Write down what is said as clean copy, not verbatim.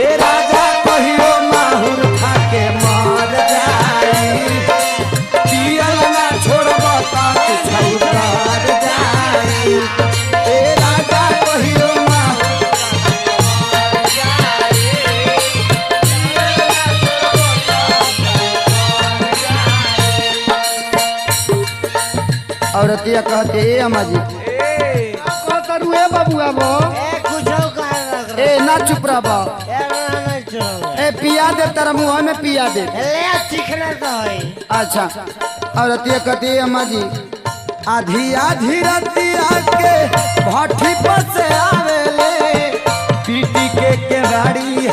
ए राजा कहियो माहुर खा के मर जाई पियल ना छोड़ब त छौकर जाई ए राजा कहियो औरतिया कहते ए अम्मा जी कहतरू ए बबुआ बो ए ना चुप रह ए पिया दे तेरा मुंह में पिया दे ले चिकना तो है। अच्छा औरतिया कहते ए अम्मा जी आधी आधी रतिया के भट्ठी पर से आवेले पीटी के केवाड़ी